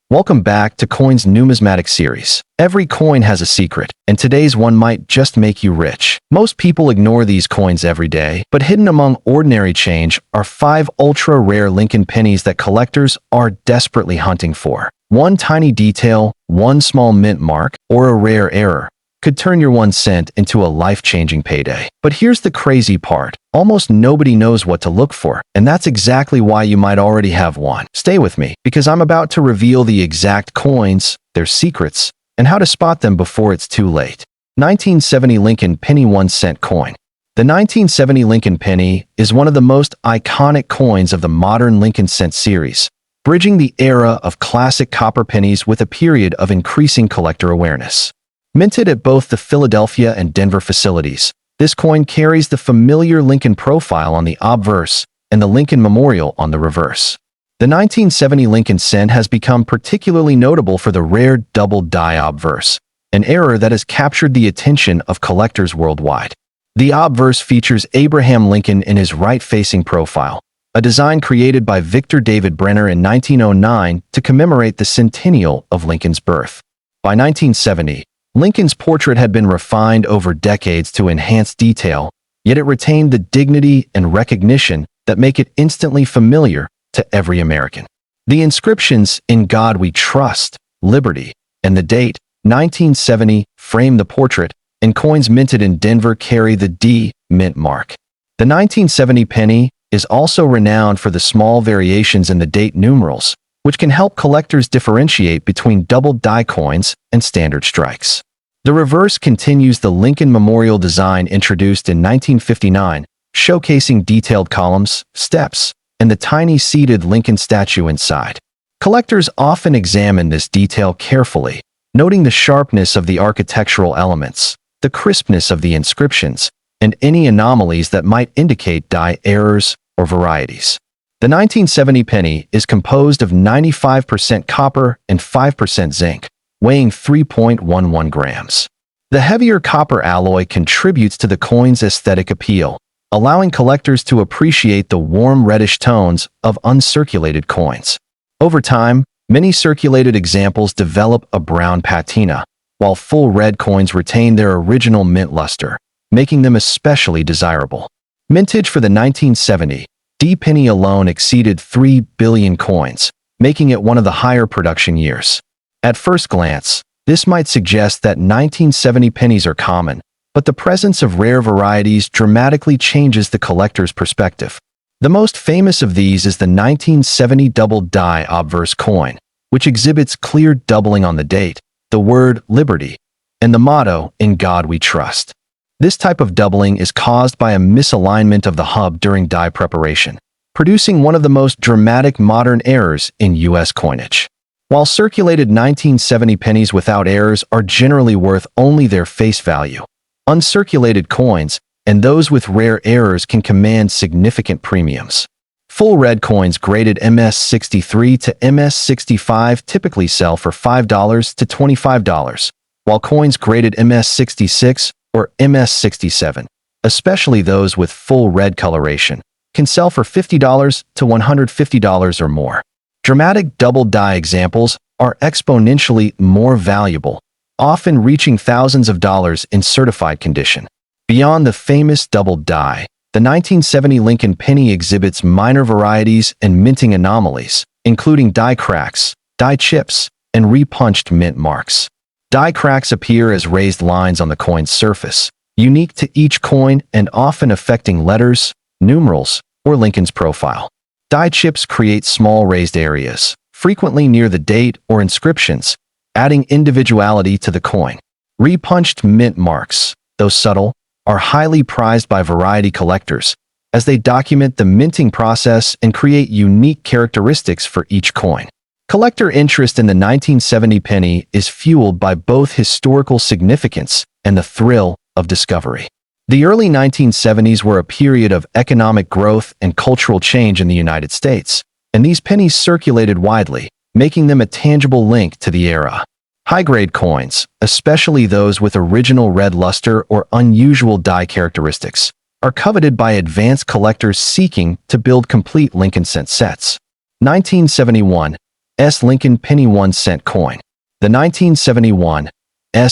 Welcome back to Coins Numismatic Series. Every coin has a secret, and today's one might just make you rich. Most people ignore these coins every day, but hidden among ordinary change are 5 ultra-rare Lincoln pennies that collectors are desperately hunting for. One tiny detail, one small mint mark, or a rare error could turn your 1 cent into a life-changing payday. But here's the crazy part. Almost nobody knows what to look for, and that's exactly why you might already have one. Stay with me, because I'm about to reveal the exact coins, their secrets, and how to spot them before it's too late. 1970 Lincoln Penny 1 cent coin. The 1970 Lincoln Penny is one of the most iconic coins of the modern Lincoln cent series, bridging the era of classic copper pennies with a period of increasing collector awareness. Minted at both the Philadelphia and Denver facilities, this coin carries the familiar Lincoln profile on the obverse and the Lincoln Memorial on the reverse. The 1970 Lincoln cent has become particularly notable for the rare double die obverse, an error that has captured the attention of collectors worldwide. The obverse features Abraham Lincoln in his right-facing profile, a design created by Victor David Brenner in 1909 to commemorate the centennial of Lincoln's birth. By 1970, Lincoln's portrait had been refined over decades to enhance detail, yet it retained the dignity and recognition that make it instantly familiar to every American. The inscriptions "In God We Trust," "Liberty," and the date 1970 frame the portrait, and coins minted in Denver carry the D mint mark. The 1970 penny is also renowned for the small variations in the date numerals, which can help collectors differentiate between double die coins and standard strikes. The reverse continues the Lincoln Memorial design introduced in 1959, showcasing detailed columns, steps, and the tiny seated Lincoln statue inside. Collectors often examine this detail carefully, noting the sharpness of the architectural elements, the crispness of the inscriptions, and any anomalies that might indicate die errors or varieties. The 1970 penny is composed of 95% copper and 5% zinc, weighing 3.11 grams. The heavier copper alloy contributes to the coin's aesthetic appeal, allowing collectors to appreciate the warm reddish tones of uncirculated coins. Over time, many circulated examples develop a brown patina, while full red coins retain their original mint luster, making them especially desirable. Mintage for the 1970 D penny alone exceeded 3 billion coins, making it one of the higher production years. At first glance, this might suggest that 1970 pennies are common, but the presence of rare varieties dramatically changes the collector's perspective. The most famous of these is the 1970 double die obverse coin, which exhibits clear doubling on the date, the word "Liberty," and the motto "In God We Trust." This type of doubling is caused by a misalignment of the hub during die preparation, producing one of the most dramatic modern errors in U.S. coinage. While circulated 1970 pennies without errors are generally worth only their face value, uncirculated coins and those with rare errors can command significant premiums. Full red coins graded MS-63 to MS-65 typically sell for $5 to $25, while coins graded MS-66 or MS-67, especially those with full red coloration, can sell for $50 to $150 or more. Dramatic double die examples are exponentially more valuable, often reaching thousands of dollars in certified condition. Beyond the famous double die, the 1970 Lincoln penny exhibits minor varieties and minting anomalies, including die cracks, die chips, and repunched mint marks. Die cracks appear as raised lines on the coin's surface, unique to each coin and often affecting letters, numerals, or Lincoln's profile. Die chips create small raised areas, frequently near the date or inscriptions, adding individuality to the coin. Repunched mint marks, though subtle, are highly prized by variety collectors, as they document the minting process and create unique characteristics for each coin. Collector interest in the 1970 penny is fueled by both historical significance and the thrill of discovery. The early 1970s were a period of economic growth and cultural change in the United States, and these pennies circulated widely, making them a tangible link to the era. High-grade coins, especially those with original red luster or unusual die characteristics, are coveted by advanced collectors seeking to build complete Lincoln cent sets. 1971 Lincoln Penny 1-cent coin. The 1971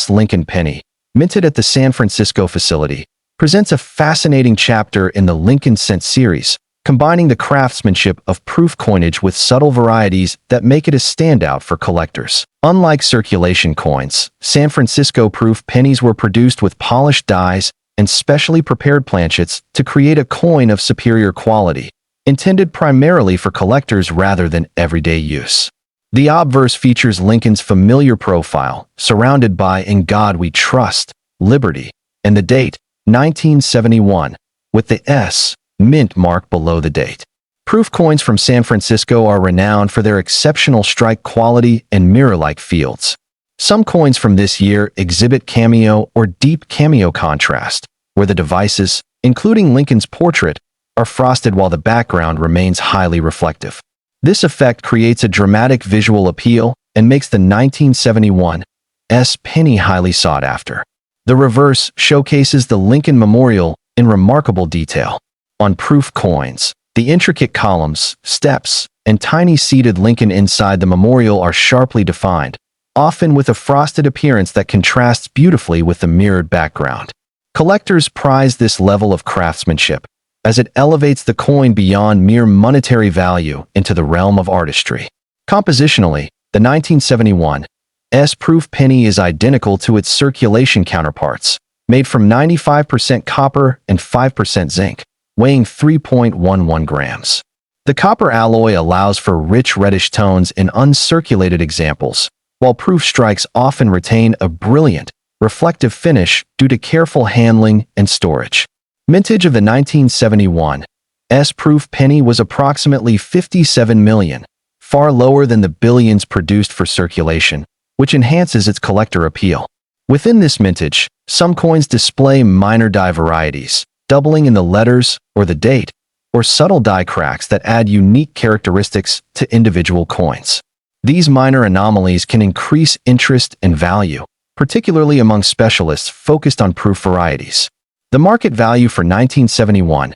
Lincoln Penny, minted at the San Francisco facility, presents a fascinating chapter in the Lincoln Cent series, combining the craftsmanship of proof coinage with subtle varieties that make it a standout for collectors. Unlike circulation coins, San Francisco proof pennies were produced with polished dies and specially prepared planchets to create a coin of superior quality, intended primarily for collectors rather than everyday use. The obverse features Lincoln's familiar profile, surrounded by "In God We Trust, Liberty," and the date, 1971, with the S mint mark below the date. Proof coins from San Francisco are renowned for their exceptional strike quality and mirror-like fields. Some coins from this year exhibit cameo or deep cameo contrast, where the devices, including Lincoln's portrait, are frosted while the background remains highly reflective. This effect creates a dramatic visual appeal and makes the 1971 penny highly sought after. The reverse showcases the Lincoln Memorial in remarkable detail. On proof coins, the intricate columns, steps, and tiny seated Lincoln inside the memorial are sharply defined, often with a frosted appearance that contrasts beautifully with the mirrored background. Collectors prize this level of craftsmanship, as it elevates the coin beyond mere monetary value into the realm of artistry. Compositionally, the 1971 proof penny is identical to its circulation counterparts, made from 95% copper and 5% zinc, weighing 3.11 grams. The copper alloy allows for rich reddish tones in uncirculated examples, while proof strikes often retain a brilliant, reflective finish due to careful handling and storage. Mintage of the 1971 proof penny was approximately 57 million, far lower than the billions produced for circulation, which enhances its collector appeal. Within this mintage, some coins display minor die varieties, doubling in the letters or the date, or subtle die cracks that add unique characteristics to individual coins. These minor anomalies can increase interest and value, particularly among specialists focused on proof varieties. The market value for 1971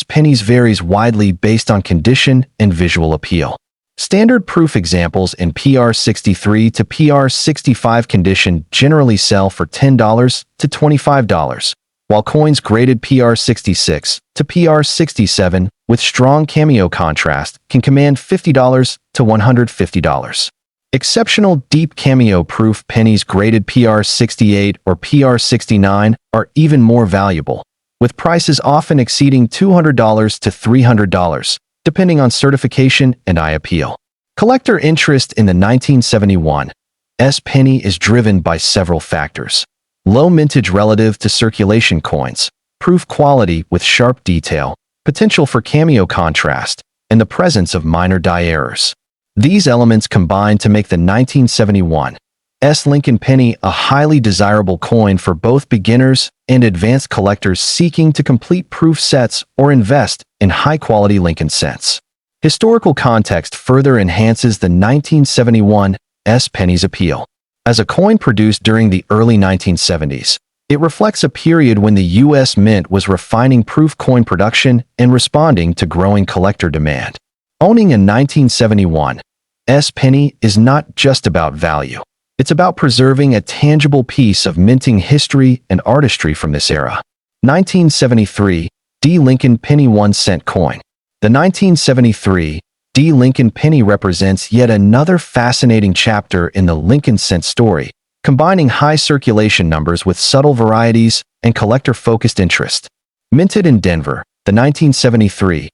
pennies varies widely based on condition and visual appeal. Standard proof examples in PR63 to PR65 condition generally sell for $10 to $25, while coins graded PR66 to PR67 with strong cameo contrast can command $50 to $150. Exceptional deep cameo proof pennies graded PR68 or PR69 are even more valuable, with prices often exceeding $200 to $300, depending on certification and eye appeal. Collector interest in the 1971 penny is driven by several factors: low mintage relative to circulation coins, proof quality with sharp detail, potential for cameo contrast, and the presence of minor die errors. These elements combine to make the 1971 Lincoln Penny a highly desirable coin for both beginners and advanced collectors seeking to complete proof sets or invest in high-quality Lincoln cents. Historical context further enhances the 1971 penny's appeal. As a coin produced during the early 1970s, it reflects a period when the U.S. Mint was refining proof coin production and responding to growing collector demand. Owning a 1971 penny is not just about value. It's about preserving a tangible piece of minting history and artistry from this era. 1973 Lincoln Penny 1-cent coin. The 1973 Lincoln Penny represents yet another fascinating chapter in the Lincoln cent story, combining high circulation numbers with subtle varieties and collector-focused interest. Minted in Denver, the 1973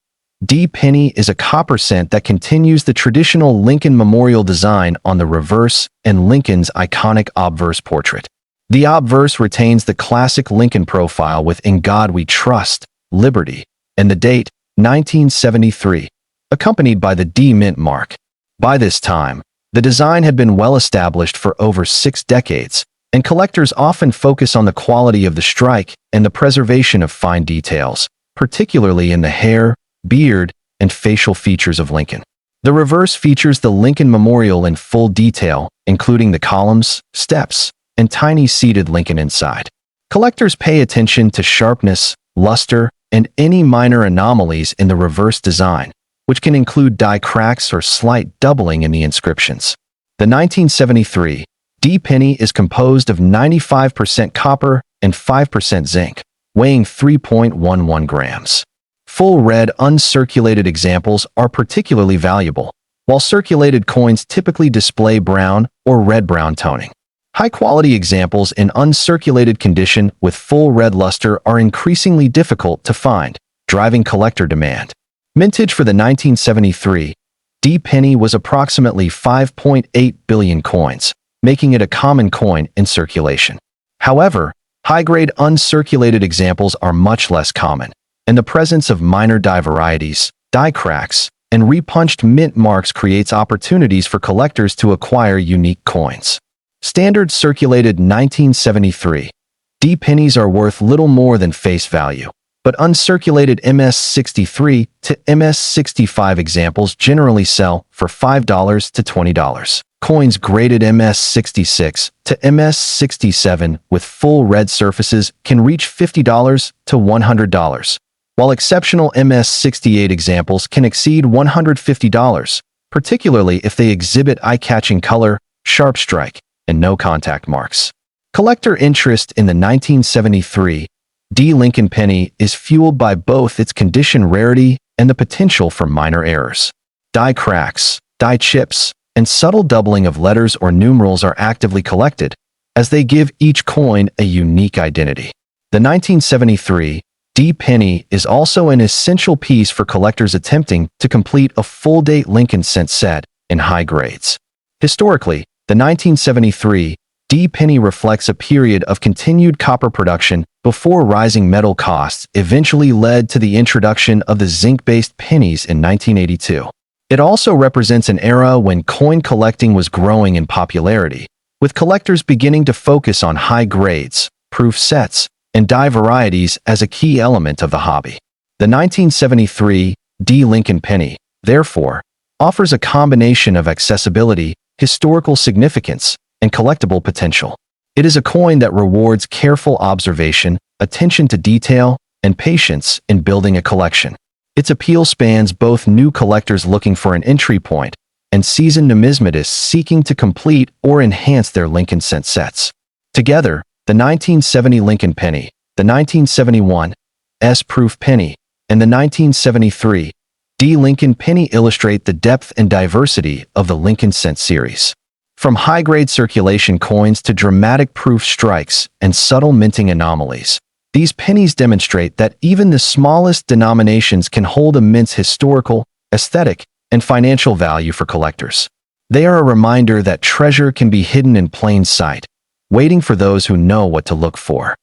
penny is a copper cent that continues the traditional Lincoln Memorial design on the reverse and Lincoln's iconic obverse portrait. The obverse retains the classic Lincoln profile with "In God We Trust, Liberty," and the date, 1973, accompanied by the D mint mark. By this time, the design had been well established for over 6 decades, and collectors often focus on the quality of the strike and the preservation of fine details, particularly in the hair, beard, and facial features of Lincoln. The reverse features the Lincoln Memorial in full detail, including the columns, steps, and tiny seated Lincoln inside. Collectors pay attention to sharpness, luster, and any minor anomalies in the reverse design, which can include die cracks or slight doubling in the inscriptions. The 1973 D penny is composed of 95% copper and 5% zinc, weighing 3.11 grams. Full red uncirculated examples are particularly valuable, while circulated coins typically display brown or red-brown toning. High-quality examples in uncirculated condition with full red luster are increasingly difficult to find, driving collector demand. Mintage for the 1973 D penny was approximately 5.8 billion coins, making it a common coin in circulation. However, high-grade uncirculated examples are much less common, and the presence of minor die varieties, die cracks, and repunched mint marks creates opportunities for collectors to acquire unique coins. Standard circulated 1973 D pennies are worth little more than face value, but uncirculated MS-63 to MS-65 examples generally sell for $5 to $20. Coins graded MS-66 to MS-67 with full red surfaces can reach $50 to $100, while exceptional MS-68 examples can exceed $150, particularly if they exhibit eye-catching color, sharp strike, and no contact marks. Collector interest in the 1973 D Lincoln penny is fueled by both its condition rarity and the potential for minor errors. Die cracks, die chips, and subtle doubling of letters or numerals are actively collected, as they give each coin a unique identity. The 1973 D penny is also an essential piece for collectors attempting to complete a full-date Lincoln cent set in high grades. Historically, the 1973 D penny reflects a period of continued copper production before rising metal costs eventually led to the introduction of the zinc-based pennies in 1982. It also represents an era when coin collecting was growing in popularity, with collectors beginning to focus on high grades, proof sets, and die varieties as a key element of the hobby. The 1973 D Lincoln penny, therefore, offers a combination of accessibility, historical significance, and collectible potential. It is a coin that rewards careful observation, attention to detail, and patience in building a collection. Its appeal spans both new collectors looking for an entry point and seasoned numismatists seeking to complete or enhance their Lincoln cent sets. Together, the 1970 Lincoln penny, the 1971 S-proof penny, and the 1973 D Lincoln penny illustrate the depth and diversity of the Lincoln cent series. From high-grade circulation coins to dramatic proof strikes and subtle minting anomalies, these pennies demonstrate that even the smallest denominations can hold immense historical, aesthetic, and financial value for collectors. They are a reminder that treasure can be hidden in plain sight, waiting for those who know what to look for.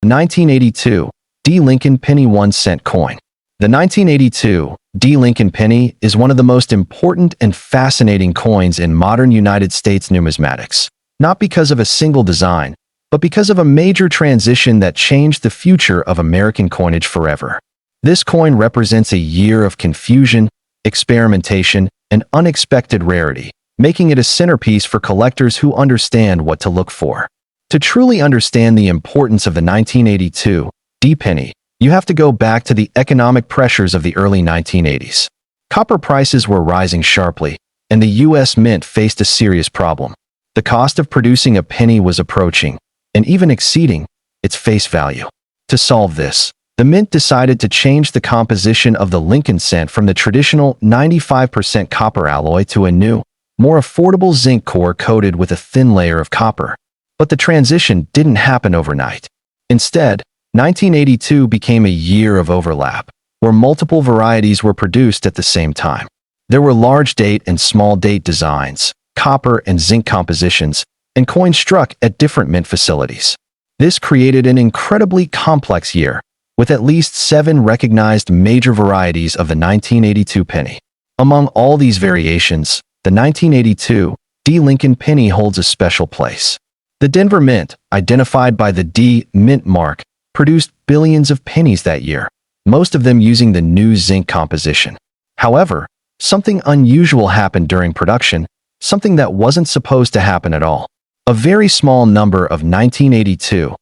The 1982 D Lincoln penny 1-cent coin. The 1982 D Lincoln penny is one of the most important and fascinating coins in modern United States numismatics, not because of a single design, but because of a major transition that changed the future of American coinage forever. This coin represents a year of confusion, experimentation, and unexpected rarity, making it a centerpiece for collectors who understand what to look for. To truly understand the importance of the 1982 D penny, you have to go back to the economic pressures of the early 1980s. Copper prices were rising sharply, and the U.S. Mint faced a serious problem. The cost of producing a penny was approaching, and even exceeding, its face value. To solve this, the Mint decided to change the composition of the Lincoln cent from the traditional 95% copper alloy to a new, more affordable zinc core coated with a thin layer of copper. But the transition didn't happen overnight. Instead, 1982 became a year of overlap, where multiple varieties were produced at the same time. There were large date and small date designs, copper and zinc compositions, and coins struck at different mint facilities. This created an incredibly complex year, with at least 7 recognized major varieties of the 1982 penny. Among all these variations, the 1982 D Lincoln penny holds a special place. The Denver Mint, identified by the D Mint mark, produced billions of pennies that year, most of them using the new zinc composition. However, something unusual happened during production, something that wasn't supposed to happen at all. A very small number of 1982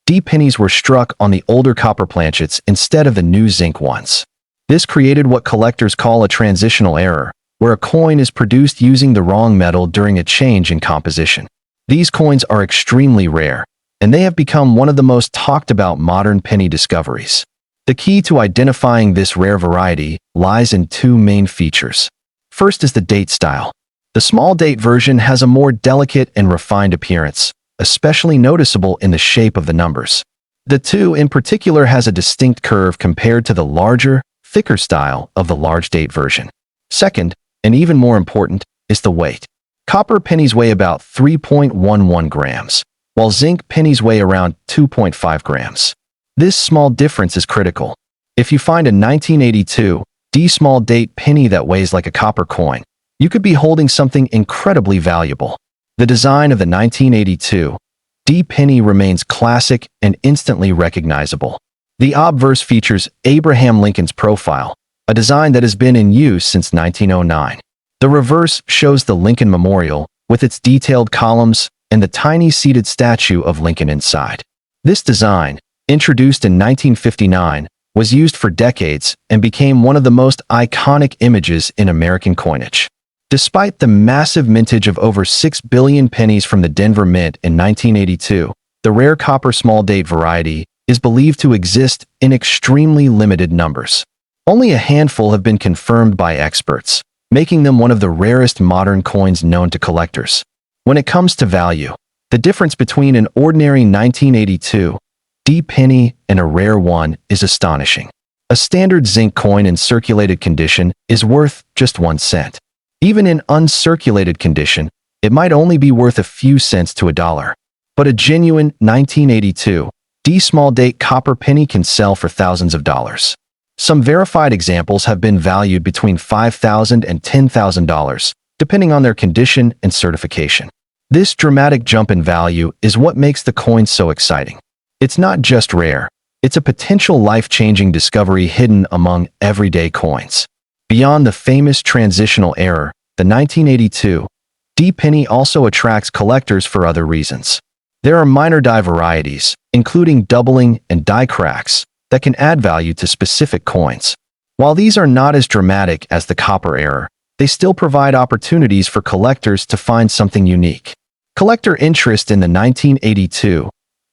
D pennies were struck on the older copper planchets instead of the new zinc ones. This created what collectors call a transitional error, where a coin is produced using the wrong metal during a change in composition. These coins are extremely rare, and they have become one of the most talked about modern penny discoveries. The key to identifying this rare variety lies in two main features. First is the date style. The small date version has a more delicate and refined appearance, especially noticeable in the shape of the numbers. The 2 in particular has a distinct curve compared to the larger, thicker style of the large date version. Second, and even more important, is the weight. Copper pennies weigh about 3.11 grams, while zinc pennies weigh around 2.5 grams. This small difference is critical. If you find a 1982 D small date penny that weighs like a copper coin, you could be holding something incredibly valuable. The design of the 1982 D penny remains classic and instantly recognizable. The obverse features Abraham Lincoln's profile, a design that has been in use since 1909. The reverse shows the Lincoln Memorial, with its detailed columns and the tiny seated statue of Lincoln inside. This design, introduced in 1959, was used for decades and became one of the most iconic images in American coinage. Despite the massive mintage of over 6 billion pennies from the Denver Mint in 1982, the rare copper small date variety is believed to exist in extremely limited numbers. Only a handful have been confirmed by experts, making them one of the rarest modern coins known to collectors. When it comes to value, the difference between an ordinary 1982 D penny and a rare one is astonishing. A standard zinc coin in circulated condition is worth just 1 cent. Even in uncirculated condition, it might only be worth a few cents to $1. But a genuine 1982 D small date copper penny can sell for thousands of dollars. Some verified examples have been valued between $5,000 and $10,000, depending on their condition and certification. This dramatic jump in value is what makes the coin so exciting. It's not just rare, it's a potential life-changing discovery hidden among everyday coins. Beyond the famous transitional error, the 1982 D penny also attracts collectors for other reasons. There are minor die varieties, including doubling and die cracks, that can add value to specific coins. While these are not as dramatic as the copper error, they still provide opportunities for collectors to find something unique. Collector interest in the 1982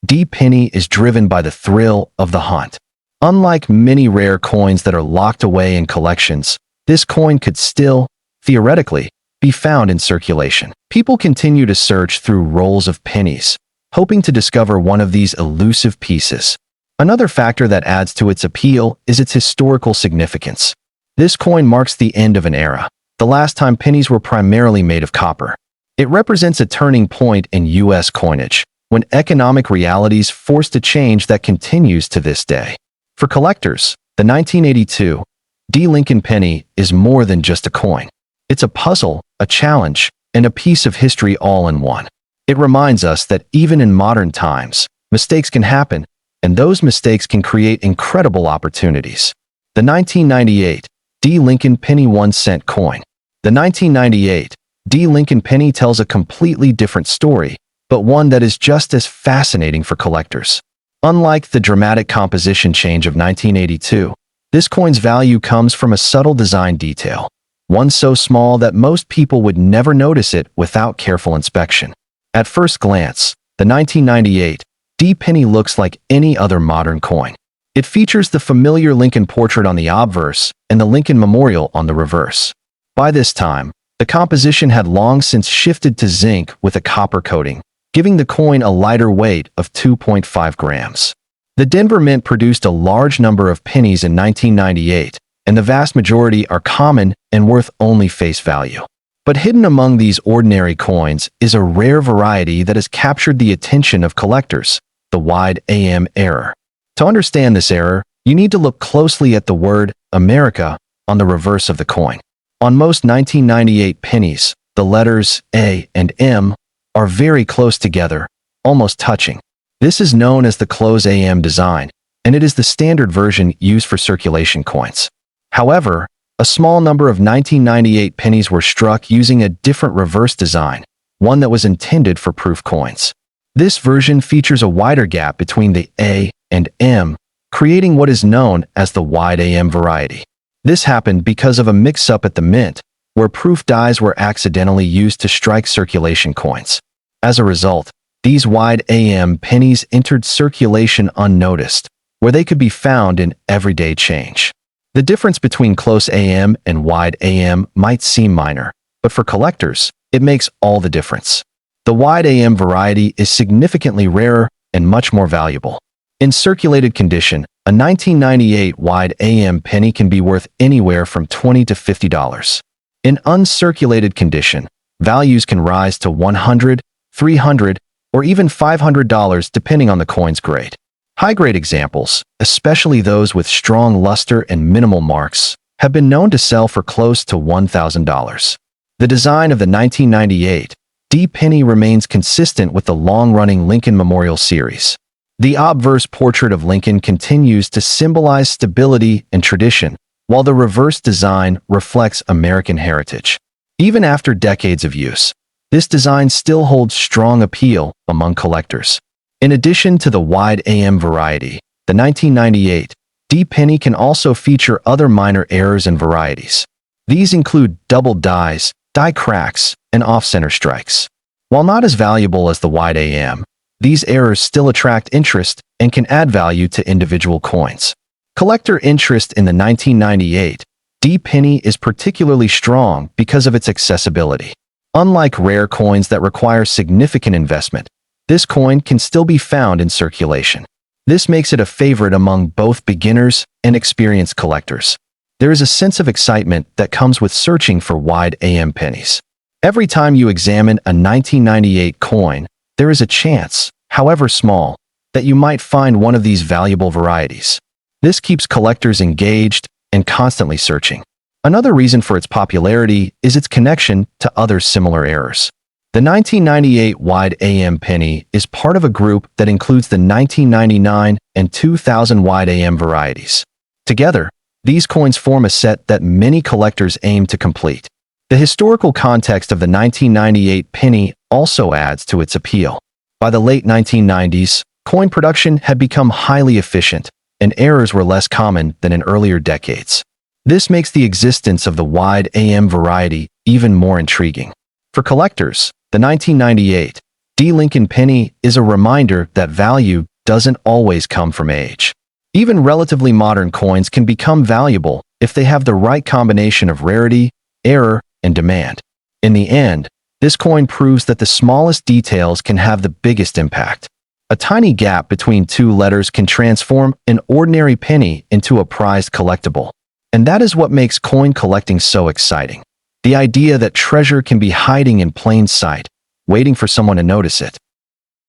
D penny is driven by the thrill of the hunt. Unlike many rare coins that are locked away in collections, this coin could still, theoretically, be found in circulation. People continue to search through rolls of pennies, hoping to discover one of these elusive pieces. Another factor that adds to its appeal is its historical significance. This coin marks the end of an era, the last time pennies were primarily made of copper. It represents a turning point in U.S. coinage, when economic realities forced a change that continues to this day. For collectors, the 1982 D Lincoln penny is more than just a coin. It's a puzzle, a challenge, and a piece of history all in one. It reminds us that even in modern times, mistakes can happen, and those mistakes can create incredible opportunities. The 1998 D Lincoln penny 1 cent coin. The 1998 D Lincoln penny tells a completely different story, but one that is just as fascinating for collectors. Unlike the dramatic composition change of 1982, this coin's value comes from a subtle design detail, one so small that most people would never notice it without careful inspection. At first glance, the 1998 D penny looks like any other modern coin. It features the familiar Lincoln portrait on the obverse and the Lincoln Memorial on the reverse. By this time, the composition had long since shifted to zinc with a copper coating, giving the coin a lighter weight of 2.5 grams. The Denver Mint produced a large number of pennies in 1998, and the vast majority are common and worth only face value. But hidden among these ordinary coins is a rare variety that has captured the attention of collectors, the wide AM error. To understand this error, you need to look closely at the word America on the reverse of the coin. On most 1998 pennies, the letters A and M are very close together, almost touching. This is known as the close AM design, and it is the standard version used for circulation coins. However, a small number of 1998 pennies were struck using a different reverse design, one that was intended for proof coins. This version features a wider gap between the A and M, creating what is known as the wide AM variety. This happened because of a mix-up at the mint, where proof dies were accidentally used to strike circulation coins. As a result, these wide AM pennies entered circulation unnoticed, where they could be found in everyday change. The difference between close AM and wide AM might seem minor, but for collectors, it makes all the difference. The wide AM variety is significantly rarer and much more valuable. In circulated condition, a 1998 wide AM penny can be worth anywhere from $20 to $50. In uncirculated condition, values can rise to $100, $300, or even $500 depending on the coin's grade. High-grade examples, especially those with strong luster and minimal marks, have been known to sell for close to $1,000. The design of the 1998 D penny remains consistent with the long-running Lincoln Memorial Series. The obverse portrait of Lincoln continues to symbolize stability and tradition, while the reverse design reflects American heritage. Even after decades of use, this design still holds strong appeal among collectors. In addition to the wide AM variety, the 1998 D penny can also feature other minor errors and varieties. These include double dies, die cracks, and off-center strikes. While not as valuable as the wide AM, these errors still attract interest and can add value to individual coins. Collector interest in the 1998 D penny is particularly strong because of its accessibility. Unlike rare coins that require significant investment, this coin can still be found in circulation. This makes it a favorite among both beginners and experienced collectors. There is a sense of excitement that comes with searching for wide AM pennies. Every time you examine a 1998 coin, there is a chance, however small, that you might find one of these valuable varieties. This keeps collectors engaged and constantly searching. Another reason for its popularity is its connection to other similar errors. The 1998 wide AM penny is part of a group that includes the 1999 and 2000 wide AM varieties. Together, these coins form a set that many collectors aim to complete. The historical context of the 1998 penny also adds to its appeal. By the late 1990s, coin production had become highly efficient, and errors were less common than in earlier decades. This makes the existence of the wide AM variety even more intriguing. For collectors, the 1998 D Lincoln penny is a reminder that value doesn't always come from age. Even relatively modern coins can become valuable if they have the right combination of rarity, error, and demand. In the end, this coin proves that the smallest details can have the biggest impact. A tiny gap between two letters can transform an ordinary penny into a prized collectible. And that is what makes coin collecting so exciting. The idea that treasure can be hiding in plain sight, waiting for someone to notice it.